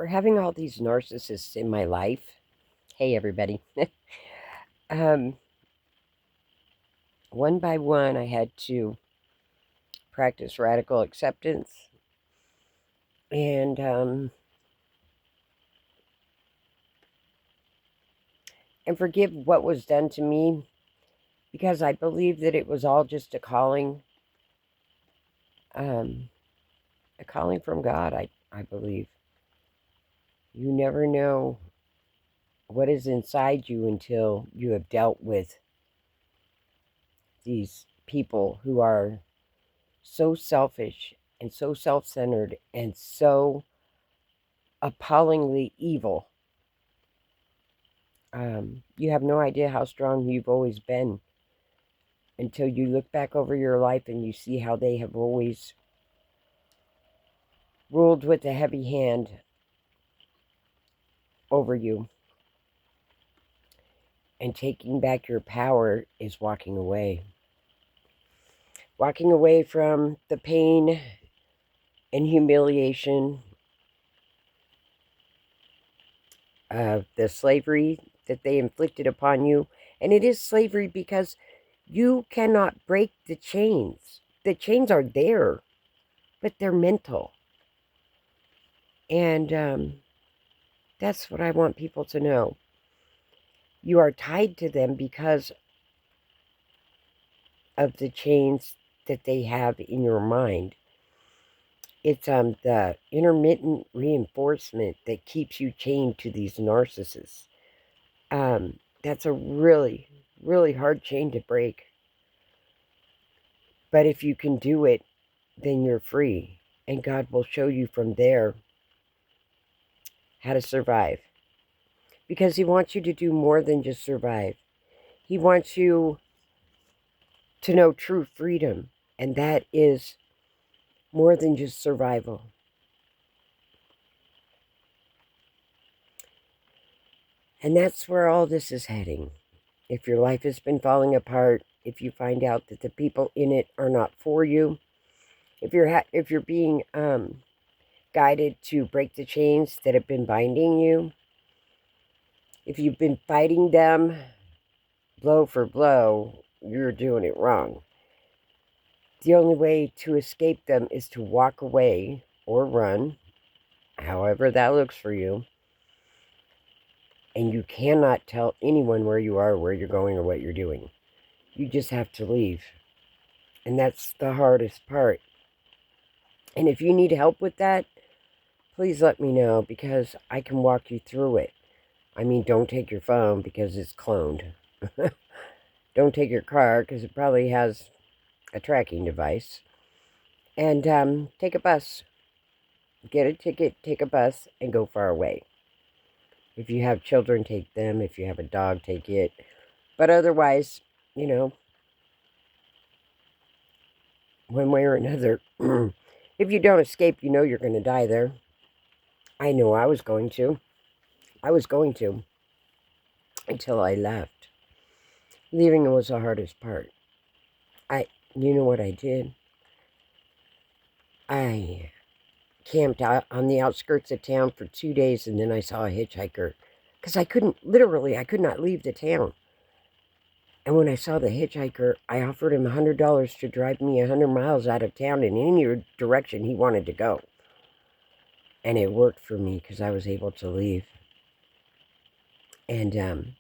for having all these narcissists in my life. Hey, everybody. um, One by one, I had to practice radical acceptance and forgive what was done to me because I believe that it was all just um, a calling from God. I believe you never know what is inside you until you have dealt with these people who are so selfish and so self-centered and so appallingly evil. You have no idea how strong you've always been until you look back over your life and you see how they have always ruled with a heavy hand over you. And taking back your power is walking away. Walking away from the pain and humiliation of the slavery that they inflicted upon you. And it is slavery because you cannot break the chains. The chains are there, but they're mental. And that's what I want people to know. You are tied to them because of the chains that they have in your mind. It's the intermittent reinforcement that keeps you chained to these narcissists. That's a really, really hard chain to break. But if you can do it, then you're free. And God will show you from there how to survive. Because He wants you to do more than just survive. He wants you to know true freedom. And that is more than just survival. And that's where all this is heading. If your life has been falling apart, if you find out that the people in it are not for you, if you're being guided to break the chains that have been binding you, if you've been fighting them blow for blow, you're doing it wrong. The only way to escape them is to walk away or run, however that looks for you. And you cannot tell anyone where you are, where you're going, or what you're doing. You just have to leave. And that's the hardest part. And if you need help with that, please let me know because I can walk you through it. I mean, don't take your phone because it's cloned. Don't take your car because it probably has a tracking device. And take a bus. Get a ticket, take a bus, and go far away. If you have children, take them. If you have a dog, take it. But otherwise, one way or another, if you don't escape, you know you're going to die there. I know I was going to. I was going to until I left. Leaving was the hardest part. You know what I did? I camped out on the outskirts of town for 2 days, and then I saw a hitchhiker. Because I could not leave the town. And when I saw the hitchhiker, I offered him $100 to drive me 100 miles out of town in any direction he wanted to go. And it worked for me because I was able to leave. And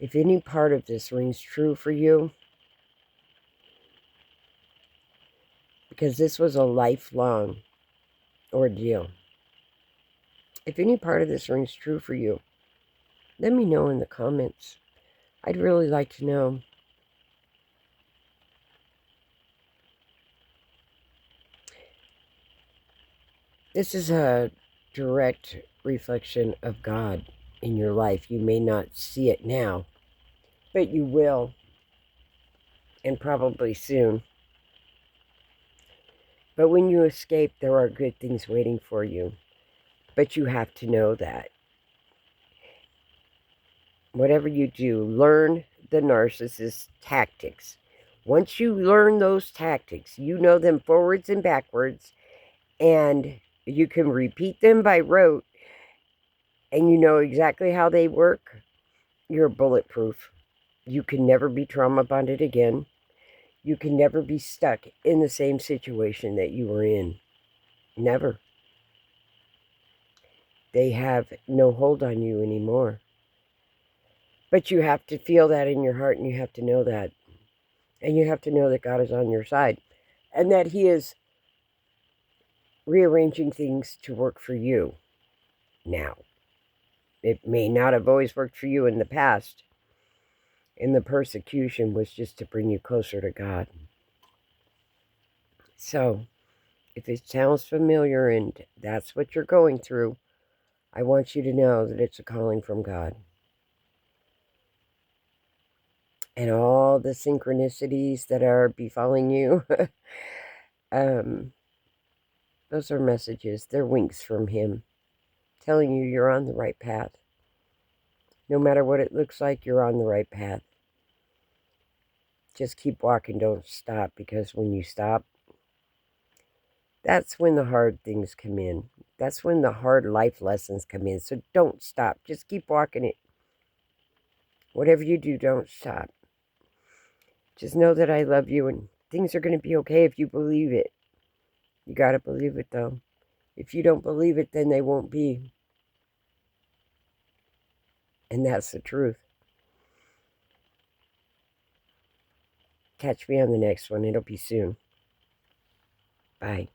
if any part of this rings true for you, because this was a lifelong ordeal, if any part of this rings true for you, let me know in the comments. I'd really like to know. This is a direct reflection of God in your life. You may not see it now, but you will, and probably soon. But when you escape, there are good things waiting for you. But you have to know that. Whatever you do, learn the narcissist tactics. Once you learn those tactics, you know them forwards and backwards, and You can repeat them by rote, and you know exactly how they work. You're bulletproof. You can never be trauma bonded again. You can never be stuck in the same situation that you were in. Never. They have no hold on you anymore. But you have to feel that in your heart, and you have to know that. And you have to know that God is on your side, and that He is rearranging things to work for you now. It may not have always worked for you in the past, and the persecution was just to bring you closer to God. So, if it sounds familiar and that's what you're going through, I want you to know that it's a calling from God. And all the synchronicities that are befalling you, those are messages. They're winks from Him telling you you're on the right path. No matter what it looks like, you're on the right path. Just keep walking, don't stop, because when you stop, that's when the hard things come in. That's when the hard life lessons come in. So don't stop. Just keep walking it. Whatever you do, don't stop. Just know that I love you, and things are going to be okay if you believe it. You got to believe it, though. If you don't believe it, then they won't be. And that's the truth. Catch me on the next one. It'll be soon. Bye.